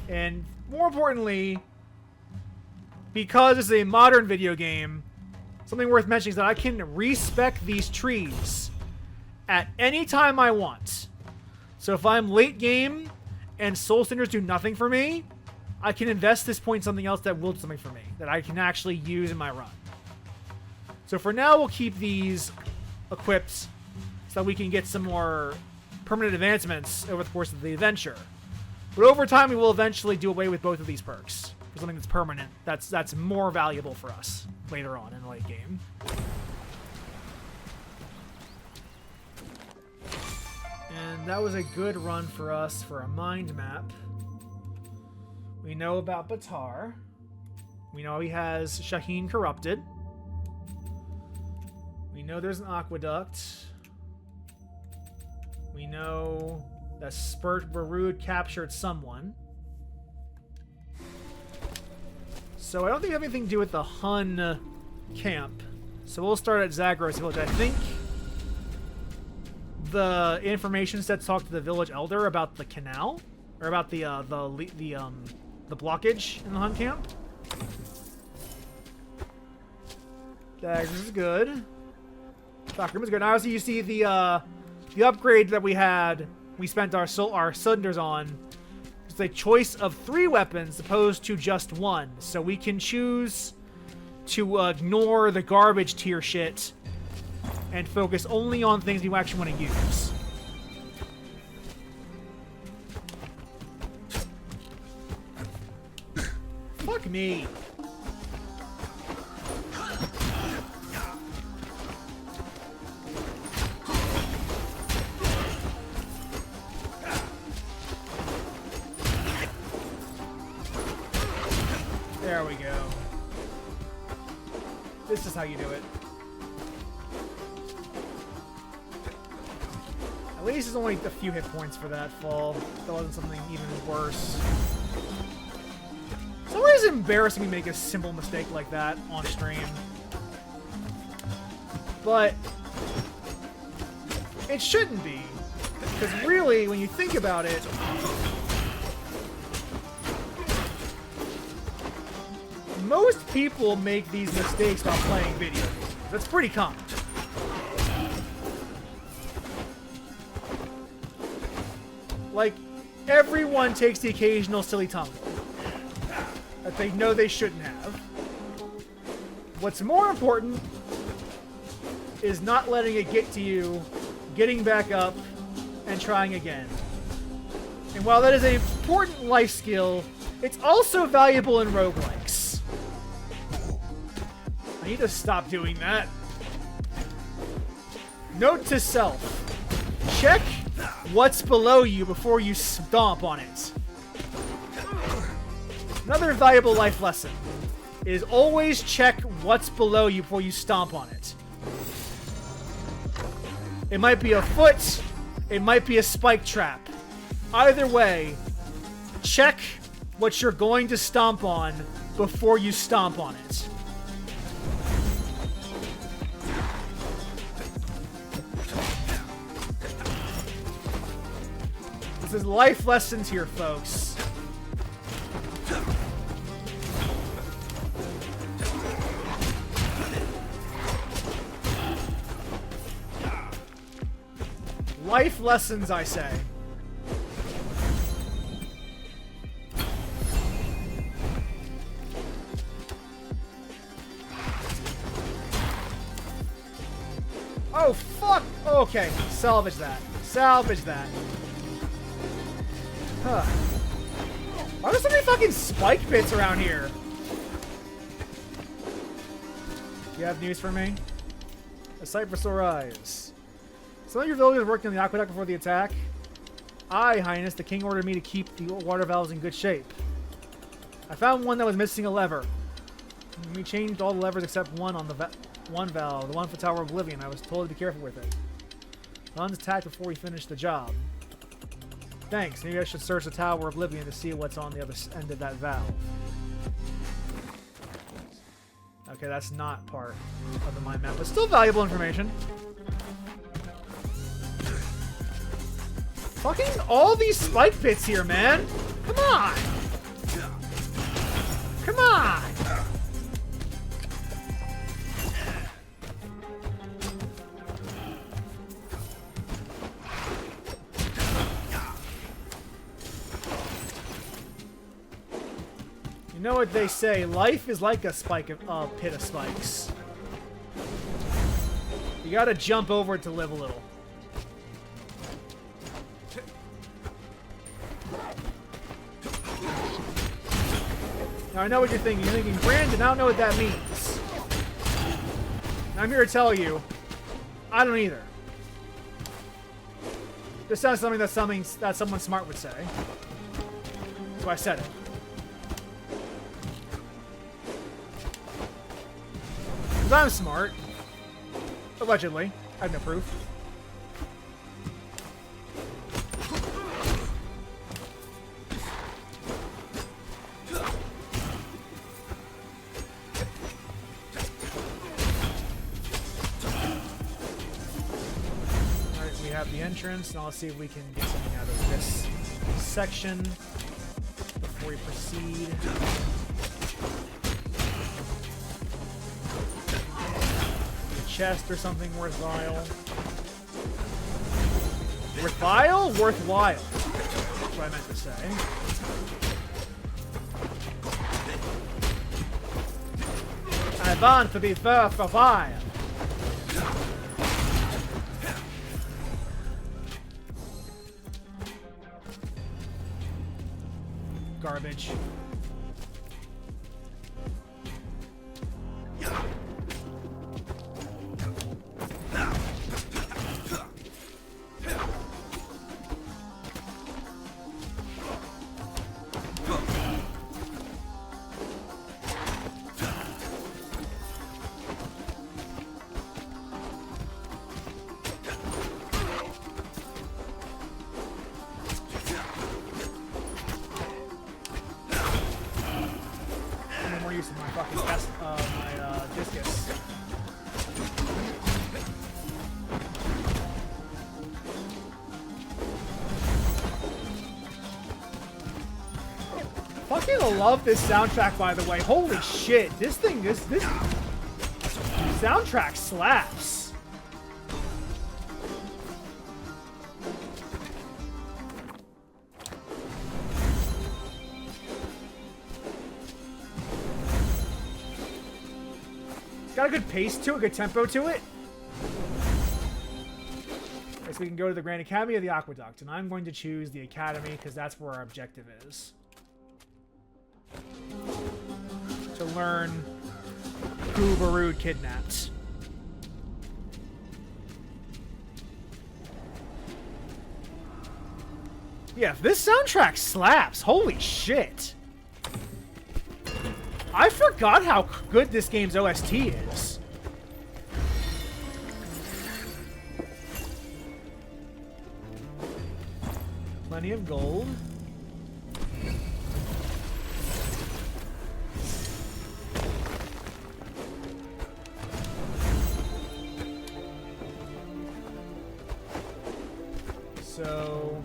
And more importantly, because this is a modern video game, something worth mentioning is that I can respec these trees at any time I want. So if I'm late game and Soul Cinders do nothing for me, I can invest this point in something else that will do something for me, that I can actually use in my run. So for now, we'll keep these equipped so that we can get some more permanent advancements over the course of the adventure. But over time, we will eventually do away with both of these perks for something that's permanent, that's more valuable for us later on in the late game. And that was a good run for us for a mind map. We know about Batar. We know he has Shaheen corrupted. We know there's an aqueduct. We know that Spurt Barud captured someone. So I don't think we have anything to do with the Hun camp. So we'll start at Zagros Village. I think the information said talk to the village elder about the canal, or about the blockage in the Hun camp. Daggers is good. Shockroom is good. Now, obviously, you see the upgrade that we spent our cylinders on. It's a choice of 3 weapons opposed to just 1. So we can choose to ignore the garbage tier shit and focus only on things we actually want to use. Fuck me. There we go. This is how you do it. At least there's only a few hit points for that fall. That wasn't something even worse. It's always embarrassing to make a simple mistake like that on stream. But it shouldn't be. Because really, when you think about it, most people make these mistakes while playing video games. That's pretty common. Like, everyone takes the occasional silly tumble that they know they shouldn't have. What's more important is not letting it get to you, getting back up, and trying again. And while that is an important life skill, it's also valuable in roguelikes. I need to stop doing that. Note to self. Check what's below you before you stomp on it. Another valuable life lesson is always check what's below you before you stomp on it. It might be a foot, it might be a spike trap. Either way, check what you're going to stomp on before you stomp on it. This is life lessons here, folks. Life lessons, I say. Oh, fuck! Okay, salvage that. Salvage that. Huh. Why are there so many fucking spike pits around here? Do you have news for me? A sight for sore eyes. Some of your villagers working on the aqueduct before the attack. Aye, Highness, the king ordered me to keep the water valves in good shape. I found one that was missing a lever. We changed all the levers except one on the one valve, the one for Tower of Oblivion. I was told to be careful with it. Huns attacked before we finished the job. Thanks. Maybe I should search the Tower of Oblivion to see what's on the other end of that valve. Okay, that's not part of the mind map, but still valuable information. Fucking all these spike pits here, man. Come on. Come on! You know what they say, life is like a pit of spikes. You gotta jump over it to live a little. Now I know what you're thinking. You're thinking, Brandon, I don't know what that means. And I'm here to tell you, I don't either. This sounds something that someone smart would say. So I said it. Because I'm smart. Allegedly. I have no proof. Alright, we have the entrance. Now let's see if we can get something out of this section before we proceed. Chest or something worthwhile. Worthwhile? Worthwhile. That's what I meant to say. I want to be worthwhile. Garbage. Discus. Fucking love this soundtrack, by the way. Holy shit, this soundtrack slaps. Got a good pace to it, good tempo to it. Okay, so we can go to the Grand Academy of the Aqueduct, and I'm going to choose the Academy because that's where our objective is. To learn who Barud kidnapped. Yeah, this soundtrack slaps. Holy shit. I forgot how good this game's OST is. Plenty of gold. So,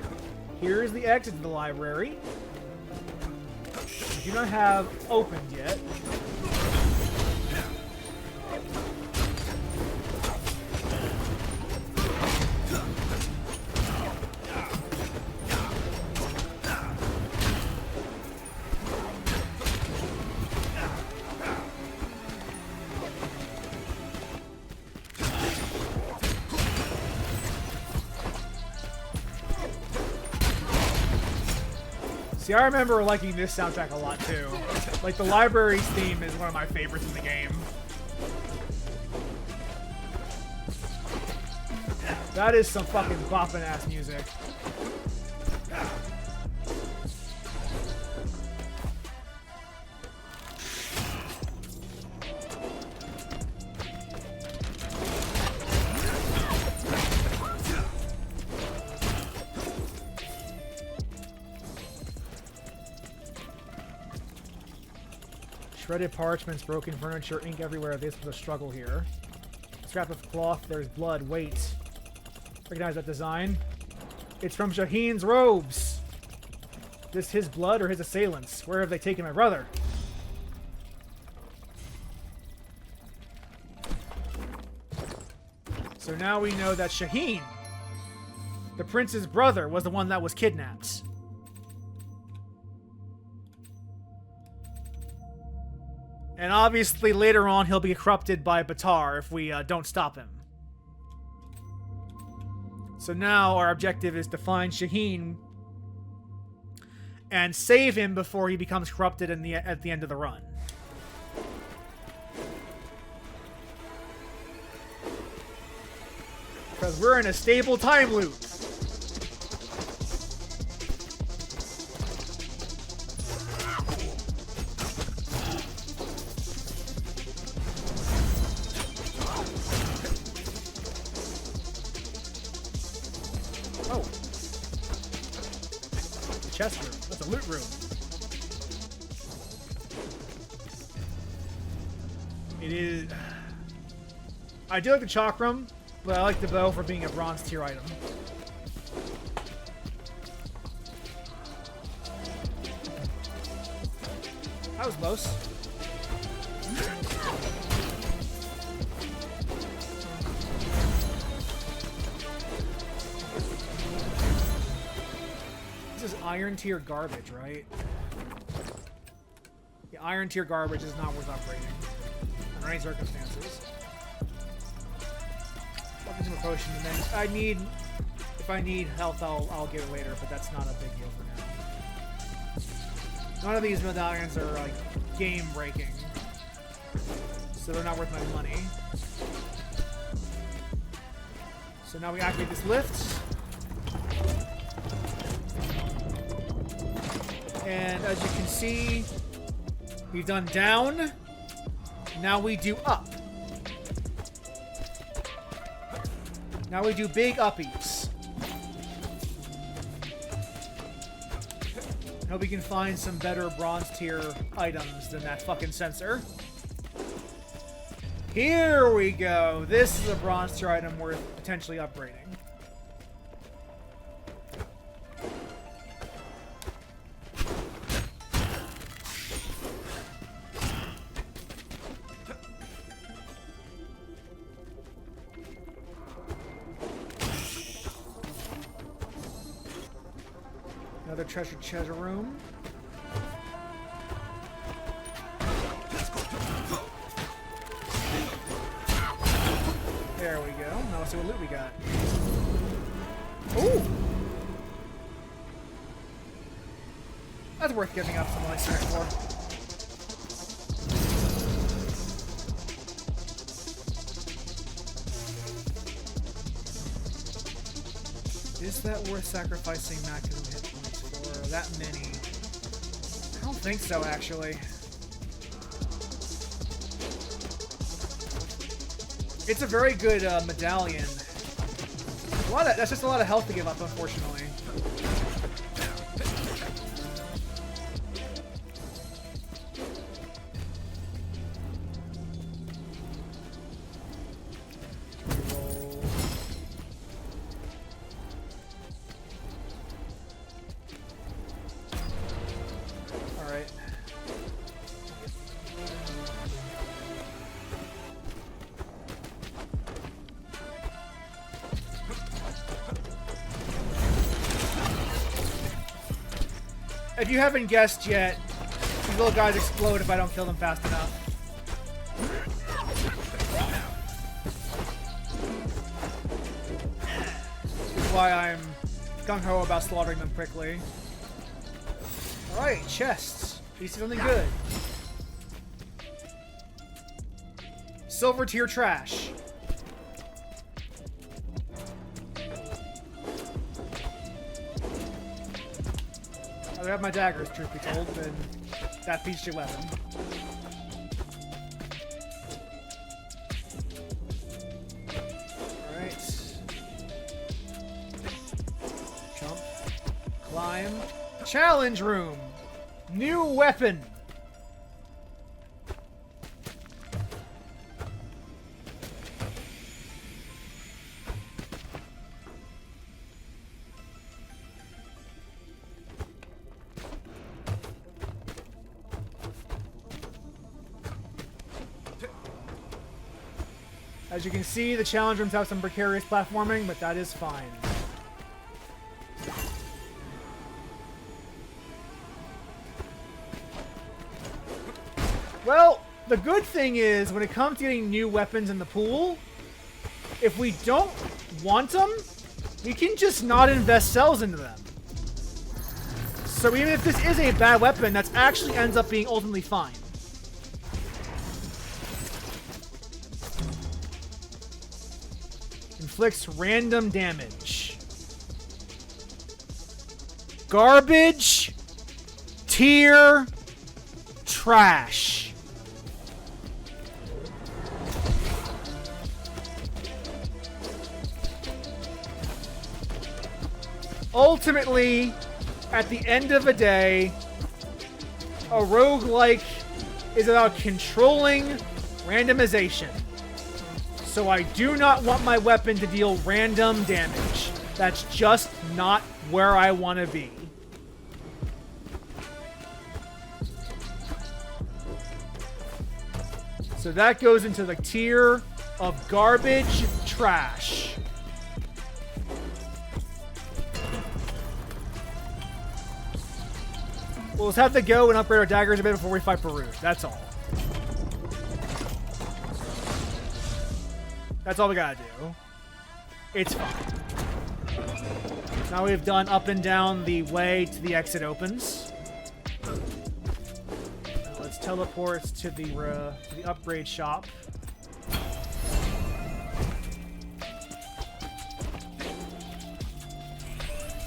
here's the exit to the library. We do not have opened yet. See, I remember liking this soundtrack a lot too. Like, the library's theme is one of my favorites in the game. That is some fucking boppin' ass music. Shredded parchments, broken furniture, ink everywhere. This was a struggle here. Scrap of cloth, there's blood. Wait. Recognize that design? It's from Shaheen's robes. This his blood or his assailants? Where have they taken my brother? now we know that Shaheen, the prince's brother, was the one that was kidnapped. And obviously later on he'll be corrupted by Batar if we don't stop him. So now our objective is to find Shaheen and save him before he becomes corrupted at the end of the run. Because we're in a stable time loop. Oh. The chest room. That's a loot room. It is... I do like the chakram, but I like the bow for being a bronze tier item. That was close. This is iron tier garbage, right? Yeah, iron tier garbage is not worth upgrading under any circumstances. Consumer potion, and then if I need health, I'll get it later, but that's not a big deal for now. None of these medallions are like game breaking, so they're not worth my money. So now we activate this lift, and as you can see, we've done down. Now we do up. Now we do big uppies. Hope we can find some better bronze tier items than that fucking sensor. Here we go. This is a bronze tier item worth potentially upgrading. Another treasure room. There we go. Now let's see what loot we got. Ooh! That's worth giving up some nice snacks for. Is that worth sacrificing maximum hit points for that many? I don't think so, actually. It's a very good medallion. That's just a lot of health to give up, unfortunately. If you haven't guessed yet, these little guys explode if I don't kill them fast enough. Which is why I'm gung-ho about slaughtering them quickly. Alright, chests. You see something good. Silver tier trash. I have my daggers, truth be told, and that beats your weapon. Alright. Jump. Climb. Challenge room! New weapon! As you can see, the challenge rooms have some precarious platforming, but that is fine. Well, the good thing is, when it comes to getting new weapons in the pool, if we don't want them, we can just not invest cells into them. So even if this is a bad weapon, that actually ends up being ultimately fine. Inflicts random damage. Garbage. Tier. Trash. Ultimately, at the end of the day, a roguelike is about controlling randomization. So I do not want my weapon to deal random damage. That's just not where I want to be. So that goes into the tier of garbage trash. We'll just have to go and upgrade our daggers a bit before we fight Peru. That's all. That's all we gotta do. It's fine. Now we've done up and down the way to the exit opens. Now let's teleport to the upgrade shop.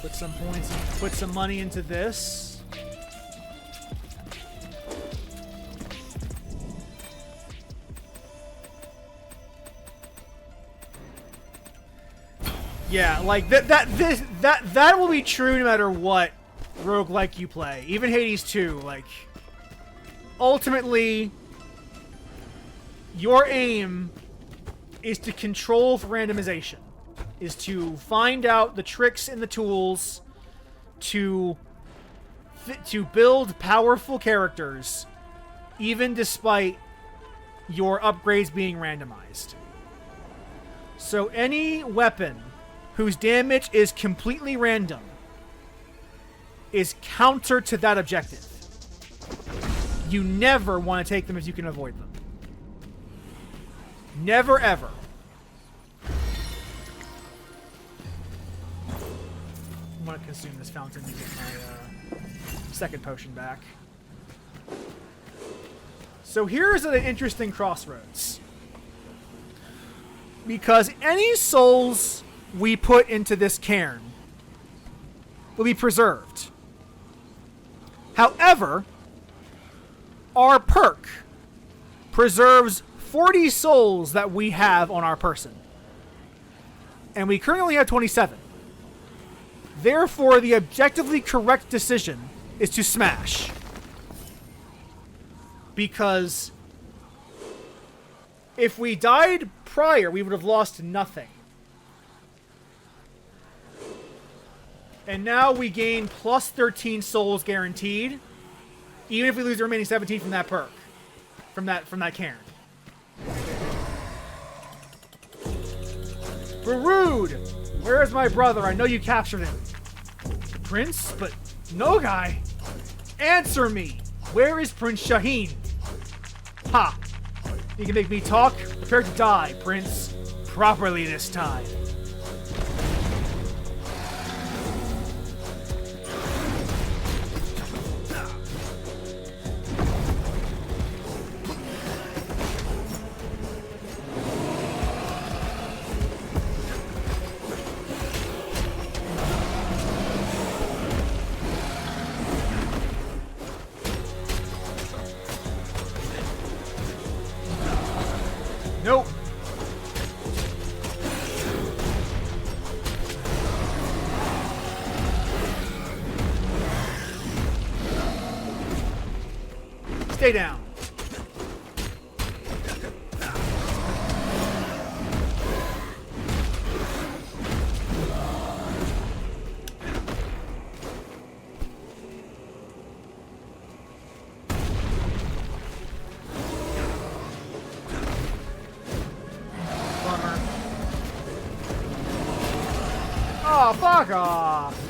Put some points, put some money into this. Yeah, like that will be true no matter what roguelike you play. Even Hades 2, like, ultimately your aim is to control randomization. Is to find out the tricks and the tools to build powerful characters even despite your upgrades being randomized. So any weapon whose damage is completely random is counter to that objective. You never want to take them if you can avoid them. Never, ever. I'm going to consume this fountain to get my second potion back. So here's an interesting crossroads. Because any souls we put into this cairn will be preserved. However, our perk preserves 40 souls that we have on our person. And we currently have 27. Therefore, the objectively correct decision is to smash. Because if we died prior, we would have lost nothing. And now we gain plus 13 souls guaranteed, even if we lose the remaining 17 from that perk, from that cairn. Barood! Where is my brother? I know you captured him. Prince? But no guy. Answer me! Where is Prince Shaheen? Ha! You can make me talk? Prepare to die, Prince. Properly this time. Nope. Stay down. Oh, fuck off!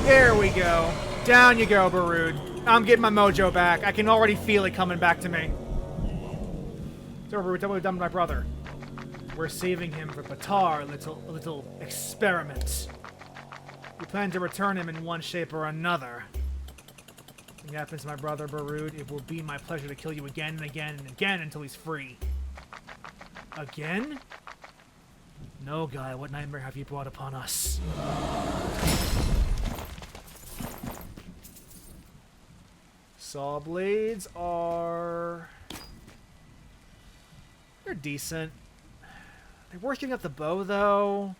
There we go. Down you go, Barud. I'm getting my mojo back. I can already feel it coming back to me. So, Barud, tell me what we've done with my brother. We're saving him for Batar, a little experiment. We plan to return him in one shape or another. If it happens to my brother, Barud, it will be my pleasure to kill you again and again and again until he's free. Again? No, Guy, what nightmare have you brought upon us? Saw blades are... they're decent. They're worth getting up the bow, though.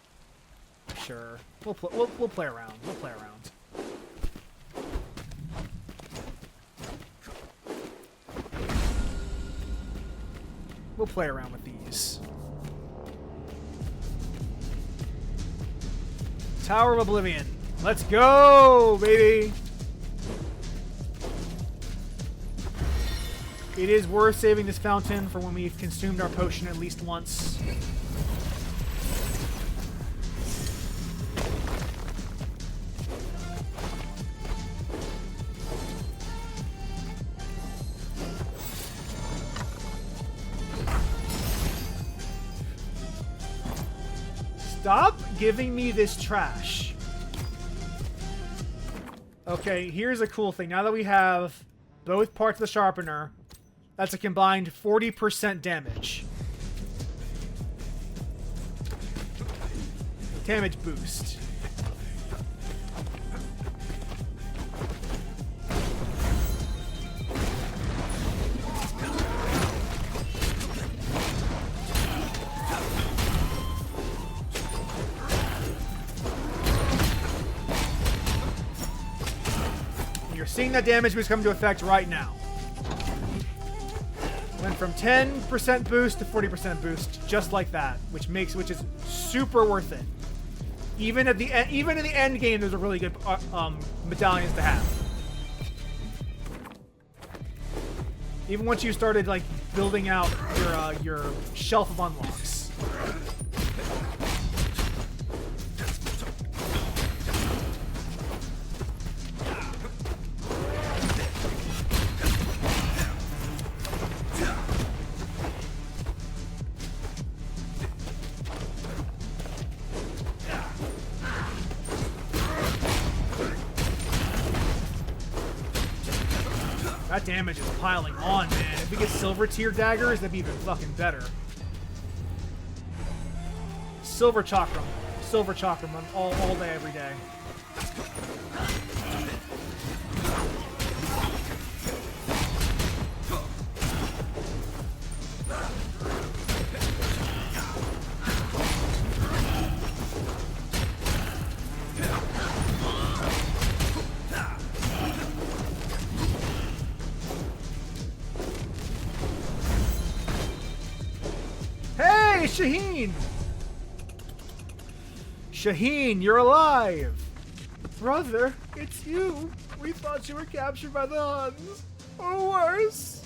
Sure. We'll play around. We'll play around. We'll play around with these. Tower of Oblivion. Let's go, baby! It is worth saving this fountain for when we've consumed our potion at least once. Stop giving me this trash. Okay, here's a cool thing. Now that we have both parts of the sharpener, that's a combined 40% damage. Damage boost. You're seeing that damage boost come into effect right now. Went from 10% boost to 40% boost, just like that, which is super worth it. Even in the end game, those are really good medallions to have. Even once you started like building out your shelf of unlocks. That damage is piling on, man. If we get silver tier daggers, that'd be even fucking better. Silver chakram. Silver chakram all day, every day. Shaheen! Shaheen, you're alive! Brother, it's you! We thought you were captured by the Huns! Or worse!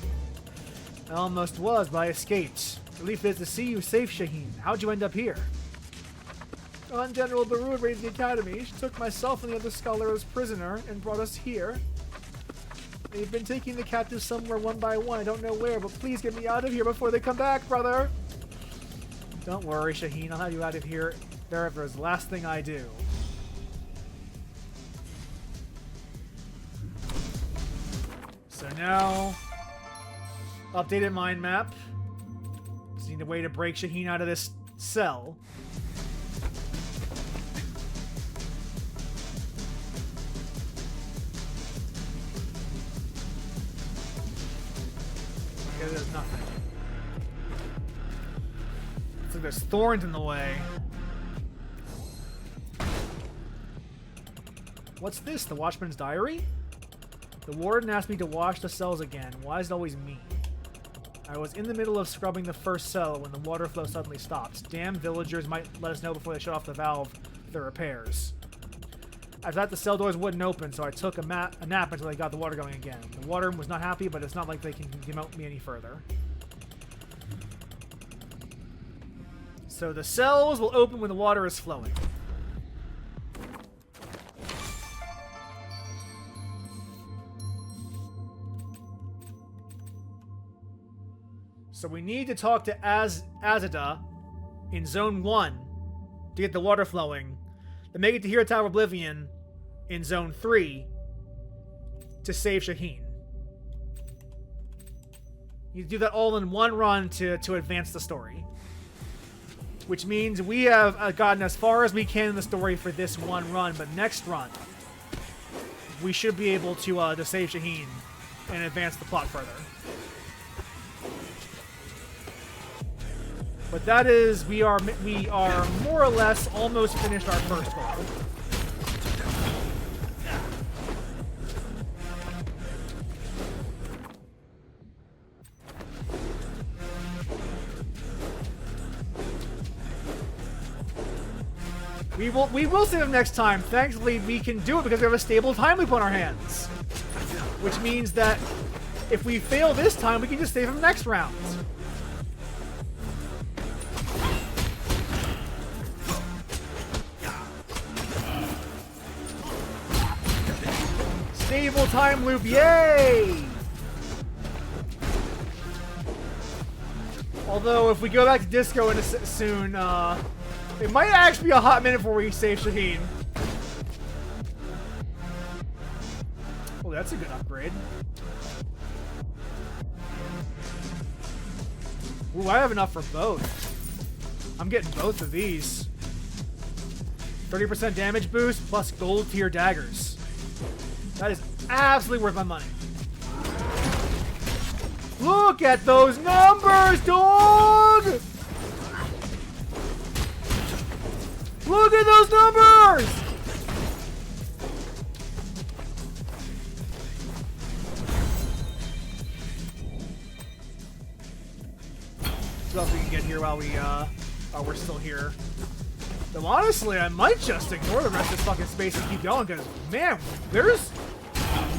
I almost was, but I escaped. Relief is to see you safe, Shaheen. How'd you end up here? Aunt General Barud raided the academy. She took myself and the other scholar as prisoner and brought us here. They've been taking the captives somewhere one by one. I don't know where, but please get me out of here before they come back, brother! Don't worry, Shaheen. I'll have you out of here forever as the last thing I do. So now, updated mind map. Just need a way to break Shaheen out of this cell. Okay, there's nothing. So there's thorns in the way. What's this? The Watchman's Diary? The warden asked me to wash the cells again. Why is it always me? I was in the middle of scrubbing the first cell when the water flow suddenly stopped. Damn villagers might let us know before they shut off the valve for the repairs. After that, the cell doors wouldn't open, so I took a nap until they got the water going again. The water was not happy, but it's not like they can demote me any further. So the cells will open when the water is flowing. So we need to talk to Azada in Zone 1 to get the water flowing. Then make it to Hero Tower of Oblivion in Zone 3 to save Shaheen. You do that all in one run to advance the story. Which means we have gotten as far as we can in the story for this one run, but next run, we should be able to save Shaheen and advance the plot further. But that is, we are more or less almost finished our first goal. We will save him next time. Thankfully, we can do it because we have a stable time loop on our hands. Which means that if we fail this time, we can just save him next round. Stable time loop, yay! Although, if we go back to disco soon, it might actually be a hot minute before we save Shaheen. Oh, that's a good upgrade. Ooh, I have enough for both. I'm getting both of these. 30% damage boost plus gold tier daggers. That is absolutely worth my money. Look at those numbers, dog! Look at those numbers! What else we can get here while we're still here? Though honestly, I might just ignore the rest of this fucking space and keep going, because, man, there's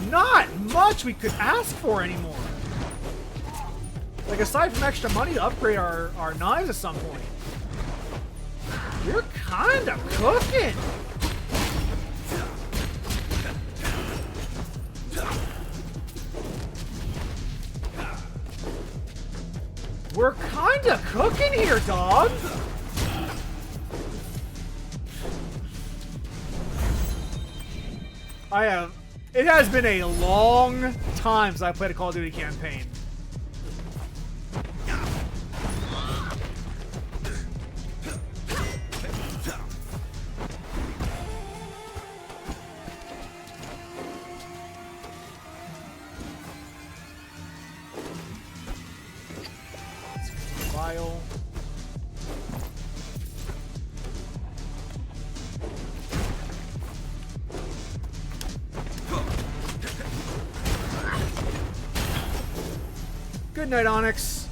not much we could ask for anymore. Like, aside from extra money to upgrade our knives at some point. We're kind of cooking! We're kind of cooking here, dog! It has been a long time since I played a Call of Duty campaign. Vial. Good night, Onyx.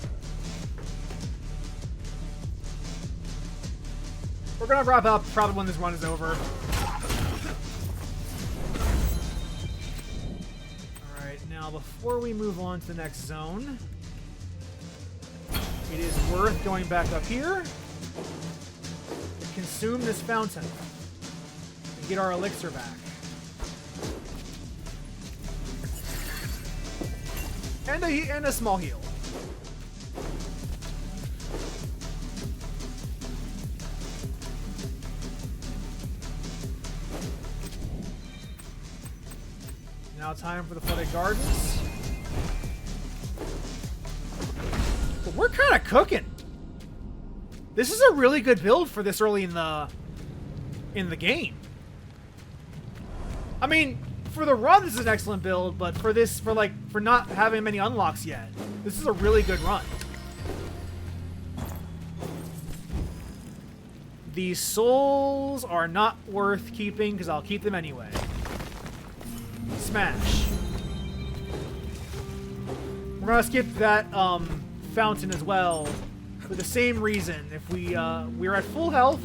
We're gonna wrap up probably when this run is over. Alright, now before we move on to the next zone, it is worth going back up here to consume this fountain and get our elixir back. And a small heal. Now time for the Flooded Gardens. But we're kind of cooking. This is a really good build for this early in the game. I mean, for the run, this is an excellent build, but for not having many unlocks yet, This is a really good run. These souls are not worth keeping because I'll keep them anyway. Smash. We're gonna skip that fountain as well for the same reason. If we're at full health,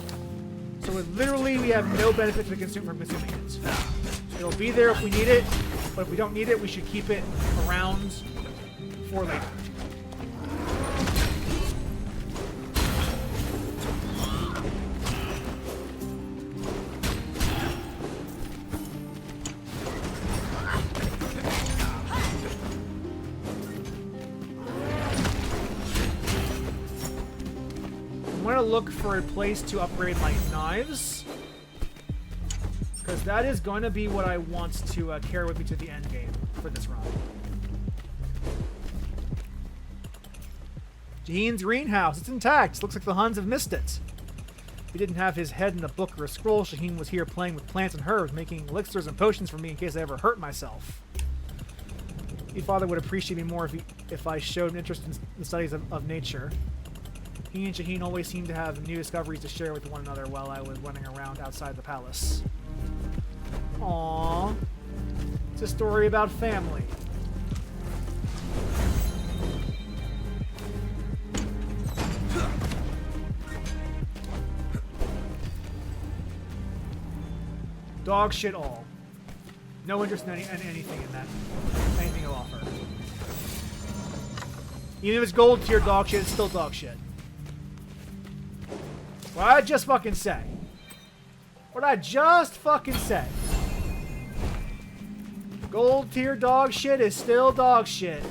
so literally we have no benefit to from consuming it. It'll be there if we need it, but if we don't need it, we should keep it around for later. I'm going to look for a place to upgrade my knives, because that is going to be what I want to carry with me to the end game for this run. Jaheen's greenhouse. It's intact. Looks like the Huns have missed it. If he didn't have his head in a book or a scroll, Shaheen was here playing with plants and herbs, making elixirs and potions for me in case I ever hurt myself. Your father would appreciate me more if I showed an interest in the studies of nature. He and Shaheen always seemed to have new discoveries to share with one another while I was running around outside the palace. Aww. It's a story about family. Dog shit all. No interest in anything in that. Anything to offer. Even if it's gold tier dog shit, it's still dog shit. What I just fucking say. What I just fucking said. Gold tier dog shit is still dog shit.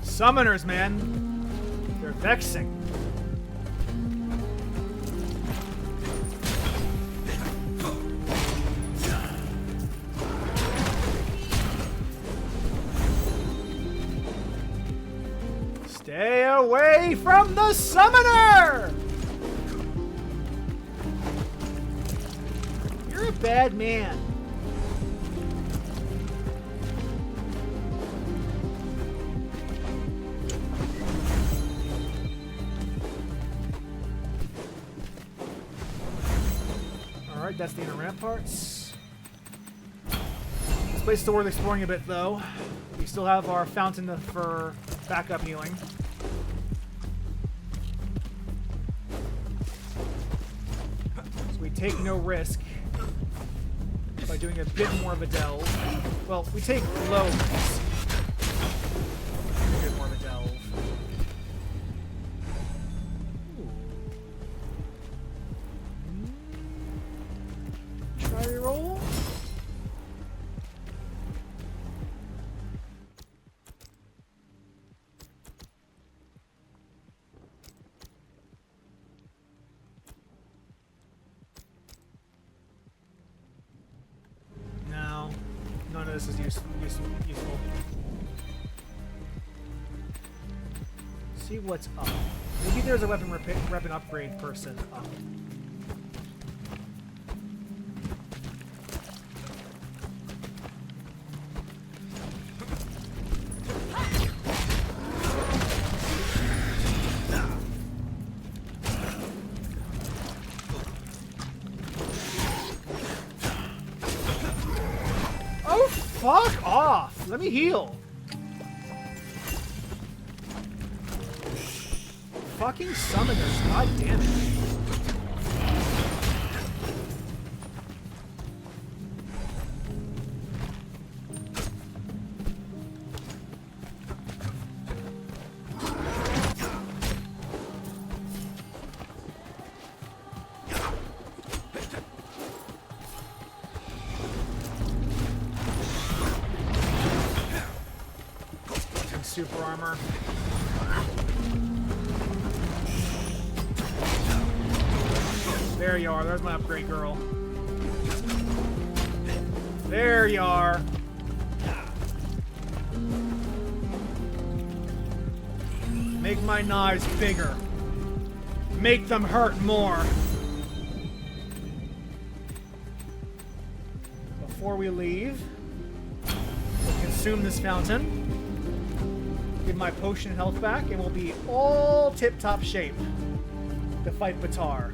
Summoners, man. They're vexing. Stay away from the summoner! You're a bad man. Alright, that's the inner ramparts. This place is still worth exploring a bit, though. We still have our fountain for backup healing. So we take no risk by doing a bit more of a delve. Well, we take low risk. A bit more of a delve. Roll. No, none of this is useful. See what's up. Maybe there's a weapon upgrade person up. Fuck off! Let me heal. Fucking summoners, god damn it. super armor. There you are. There's my upgrade girl. There you are. Make my knives bigger. Make them hurt more. Before we leave, we'll consume this fountain. Give my potion health back, and we'll be all tip-top shape to fight Batar.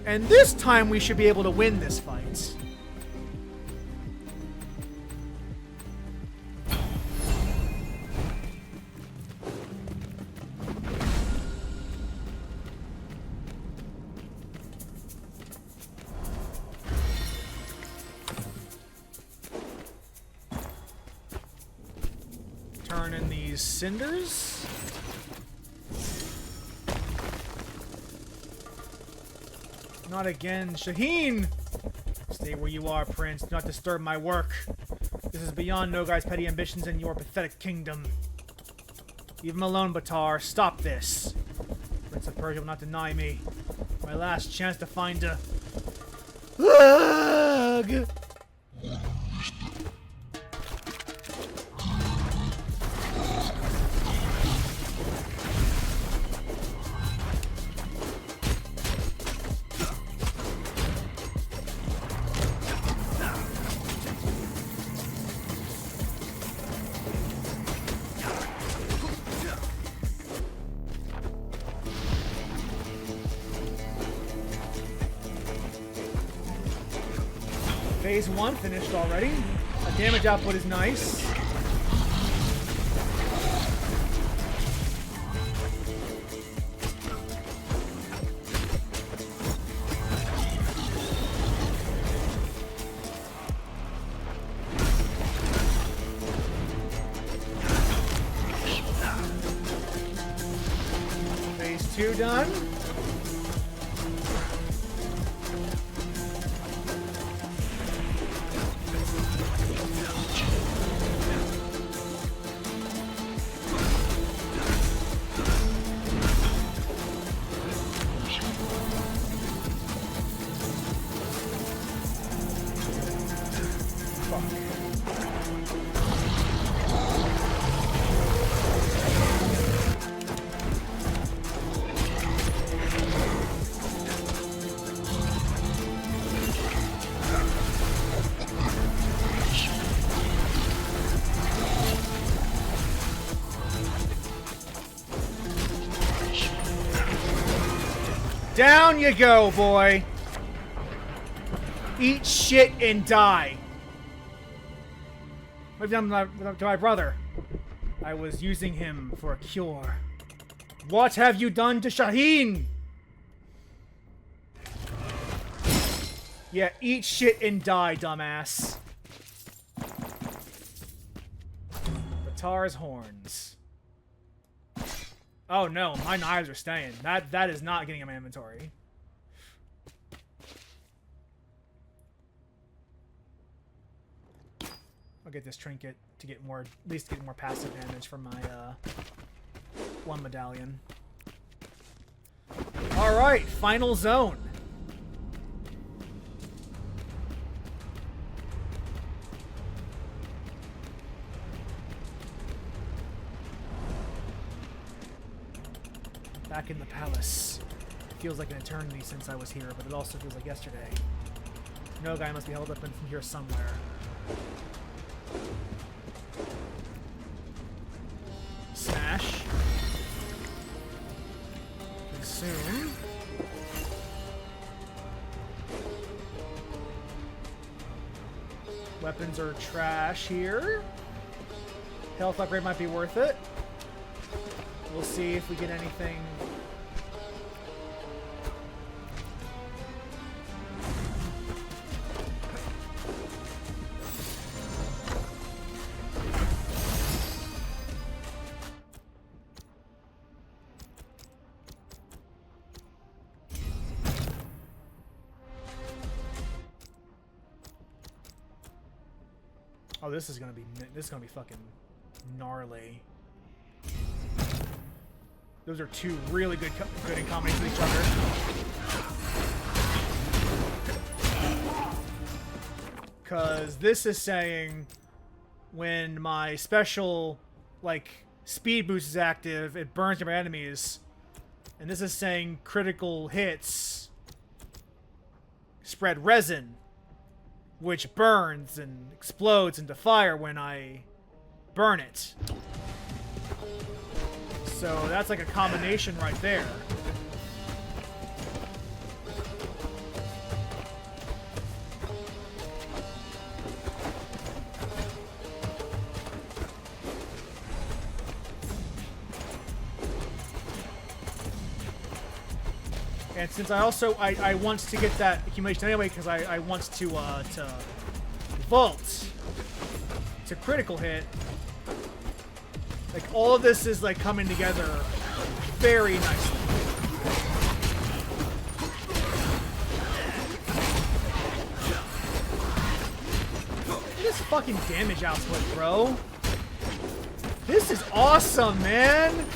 And this time we should be able to win this fight. Turn in these cinders. Not again, Shaheen! Stay where you are, Prince. Do not disturb my work. This is beyond Nogai's petty ambitions and your pathetic kingdom. Leave him alone, Batar. Stop this. Prince of Persia will not deny me my last chance to find a... Ugh! Phase 1 finished already. The damage output is nice. Phase 2 done. Down you go, boy. Eat shit and die. What have you done to my brother? I was using him for a cure. What have you done to Shaheen? Yeah, eat shit and die, dumbass. Batar's horns. Oh no, my knives are staying. That is not getting in my inventory. I'll get this trinket to get more, at least get more passive damage from my one medallion. All right, final zone. Back in the palace. It feels like an eternity since I was here, but it also feels like yesterday. No guy must be held up in from here somewhere. Smash. Consume. Weapons are trash here. Health upgrade might be worth it. We'll see if we get anything. Oh, this is gonna be fucking gnarly. Those are two really good in combination with each other. Because this is saying when my special, like, speed boost is active, it burns my enemies. And this is saying critical hits spread resin, which burns and explodes into fire when I burn it. So that's like a combination right there. And since I also I want to get that accumulation anyway, because I want to vault to critical hit. Like all of this is like coming together very nicely. Look at this fucking damage output, bro. This is awesome, man.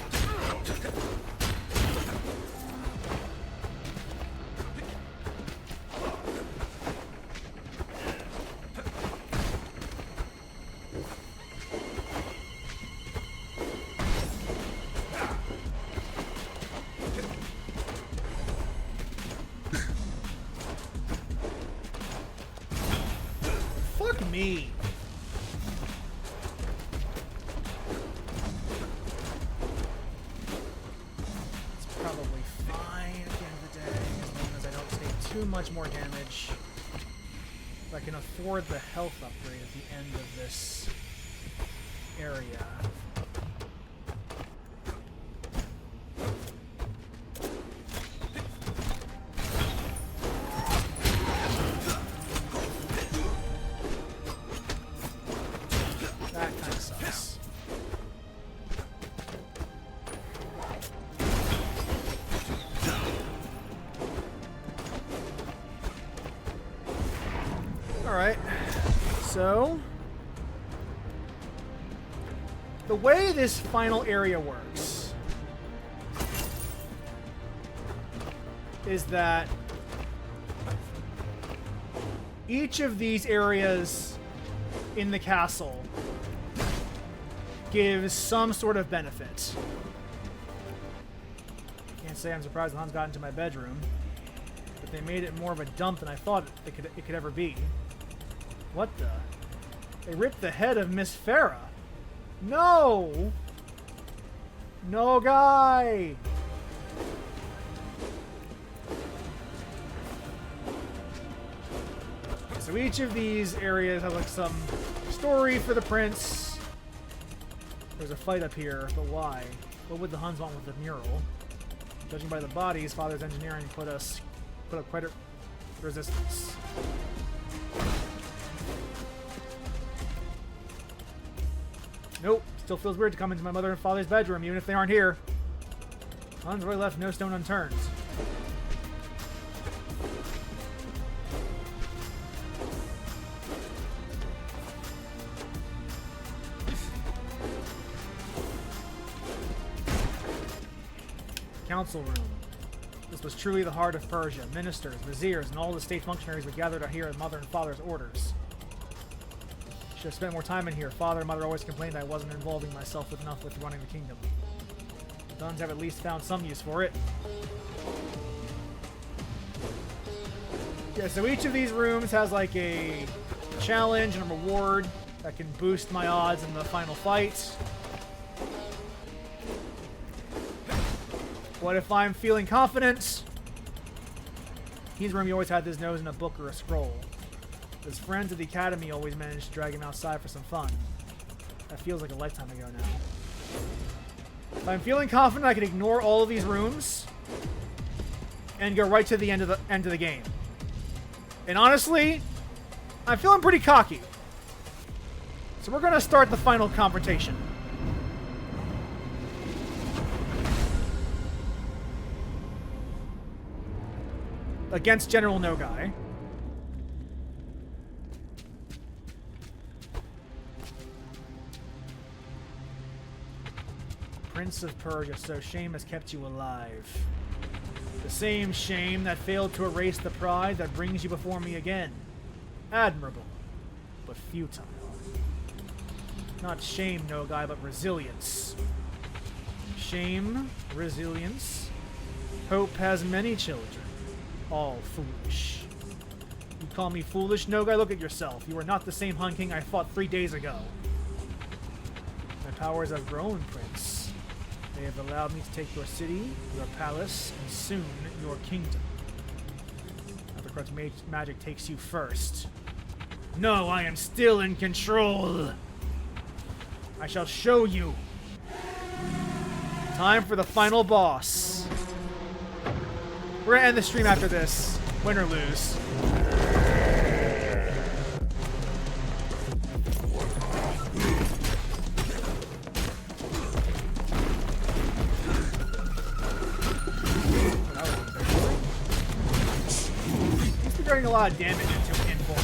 Me. It's probably fine at the end of the day, as long as I don't take too much more damage. If I can afford the health upgrade at the end of this area. Alright, so the way this final area works is that each of these areas in the castle gives some sort of benefit. Can't say I'm surprised the Huns got into my bedroom, but they made it more of a dump than I thought it could ever be. What the? They ripped the head of Miss Farah. No! No, guy! So each of these areas has like some story for the prince. There's a fight up here, but why? What would the Huns want with the mural? Judging by the bodies, Father's engineering put up quite a resistance. Nope. Still feels weird to come into my mother and father's bedroom, even if they aren't here. Huns really left no stone unturned. Council room. This was truly the heart of Persia. Ministers, viziers, and all the state functionaries were gathered out here at mother and father's orders. Should have spent more time in here. Father and mother always complained I wasn't involving myself enough with running the kingdom. The Huns have at least found some use for it. Yeah, so each of these rooms has like a challenge and a reward that can boost my odds in the final fight. But if I'm feeling confident, his room, he always had his nose in a book or a scroll. His friends at the academy always managed to drag him outside for some fun. That feels like a lifetime ago now. If I'm feeling confident, I can ignore all of these rooms and go right to the end of the game. And honestly, I'm feeling pretty cocky. So we're gonna start the final confrontation. Against General No Guy. Prince of Persia, so shame has kept you alive. The same shame that failed to erase the pride that brings you before me again. Admirable, but futile. Not shame, Nogai, but resilience. Shame, resilience. Hope has many children, all foolish. You call me foolish, Nogai? Look at yourself. You are not the same Hun King I fought 3 days ago. My powers have grown, Prince. They have allowed me to take your city, your palace, and soon your kingdom. Uppercrut's magic takes you first. No, I am still in control. I shall show you. Time for the final boss. We're gonna end the stream after this. Win or lose. He's been doing a lot of damage into Info.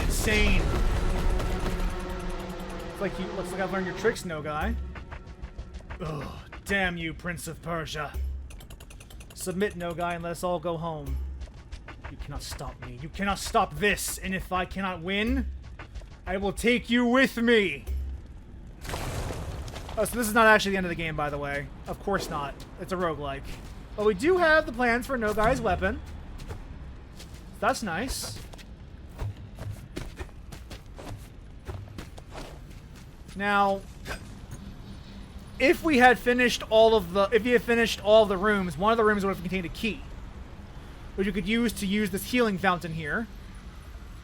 Insane. Looks like I've learned your tricks, Nogai. Ugh, damn you, Prince of Persia. Submit, Nogai, and let us all go home. You cannot stop me. You cannot stop this. And if I cannot win, I will take you with me. Oh, so this is not actually the end of the game, by the way. Of course not. It's a roguelike. But we do have the plans for Nogai's weapon. That's nice. Now, if we had finished all of the rooms, one of the rooms would have contained a key, which you could use this healing fountain here.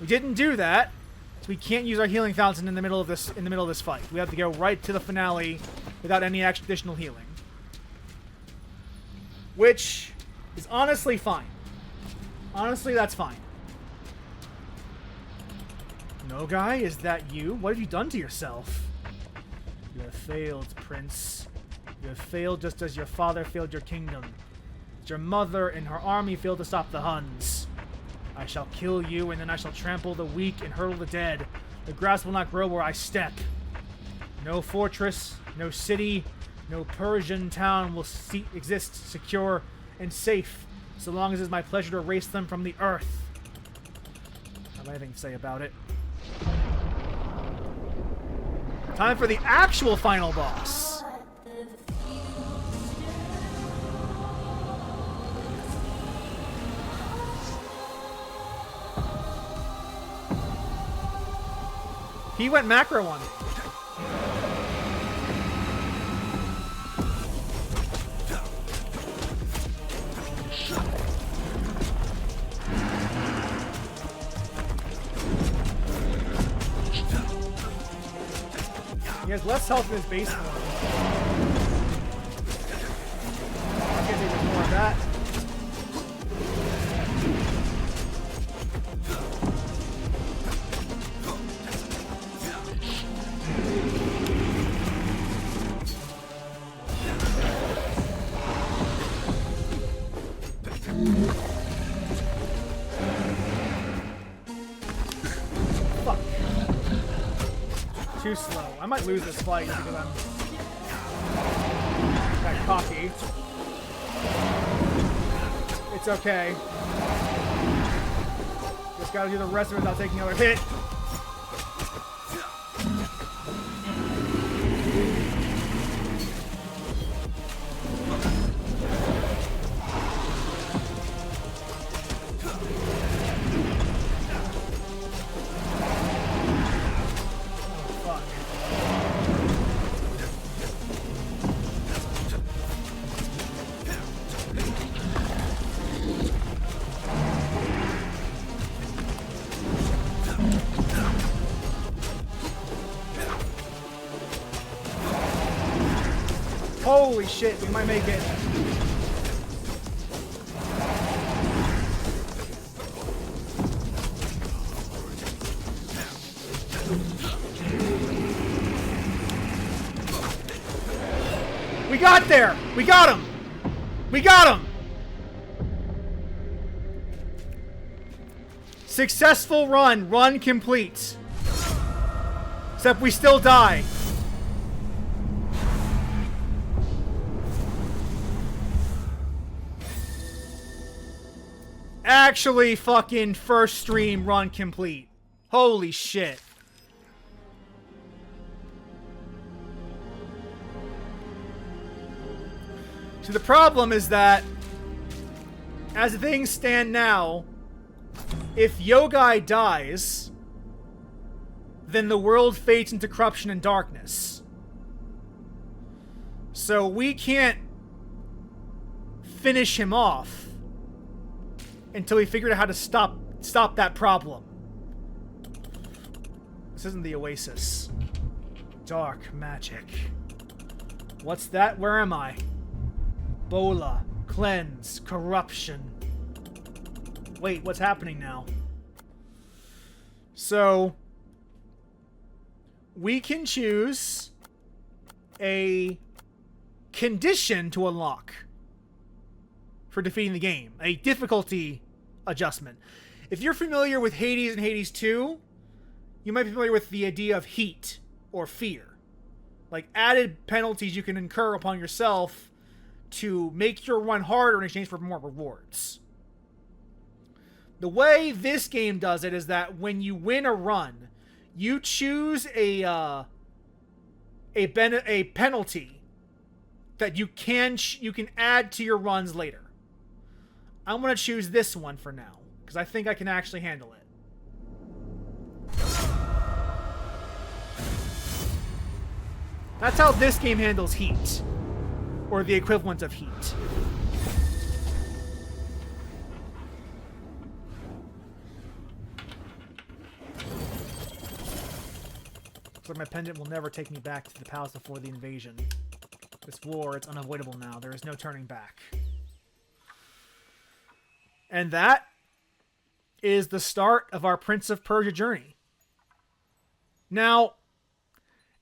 We didn't do that, so we can't use our healing fountain in the middle of this fight. We have to go right to the finale without any additional healing, which is honestly fine. Honestly, that's fine. Nogai, is that you? What have you done to yourself? You have failed, Prince. You have failed just as your father failed your kingdom. As your mother and her army failed to stop the Huns. I shall kill you, and then I shall trample the weak and hurl the dead. The grass will not grow where I step. No fortress, no city, no Persian town will exist secure and safe, so long as it is my pleasure to erase them from the earth. I have anything to say about it. Time for the actual final boss. He went macro on it. He has less health in his base form. I guess there's more of that. Fuck. Too slow. I might lose this fight because I'm that cocky. It's okay. Just gotta do the rest of it without taking another hit. Holy shit, we might make it. We got there! We got him! We got him! Successful run. Run complete. Except we still die. Actually, fucking first stream run complete. Holy shit. So the problem is that, as things stand now, if Yogai dies, then the world fades into corruption and darkness. So we can't finish him off until we figure out how to stop that problem. This isn't the Oasis. Dark magic. What's that? Where am I? Bola. Cleanse. Corruption. Wait, what's happening now? So, we can choose a condition to unlock for defeating the game. A difficulty adjustment. If you're familiar with Hades and Hades 2, you might be familiar with the idea of heat or fear. Like added penalties you can incur upon yourself to make your run harder in exchange for more rewards. The way this game does it is that when you win a run, you choose a penalty that you can add to your runs later. I'm going to choose this one for now, because I think I can actually handle it. That's how this game handles heat. Or the equivalent of heat. So my pendant will never take me back to the palace before the invasion. This war, it's unavoidable now. There is no turning back. And that is the start of our Prince of Persia journey. Now,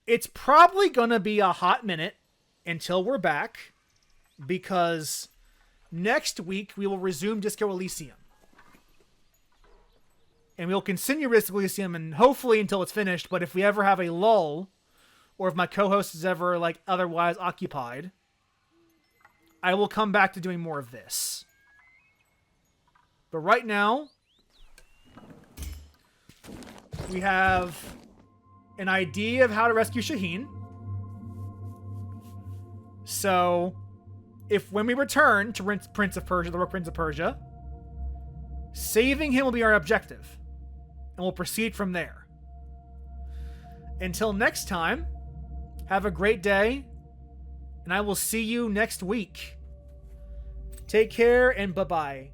it's probably going to be a hot minute until we're back, because next week we will resume Disco Elysium. And we'll continue Disco Elysium, and hopefully until it's finished, but if we ever have a lull, or if my co-host is ever, like, otherwise occupied, I will come back to doing more of this. But right now, we have an idea of how to rescue Shaheen. So, when we return to Prince of Persia, the Rook Prince of Persia, saving him will be our objective. And we'll proceed from there. Until next time, have a great day, and I will see you next week. Take care, and bye-bye.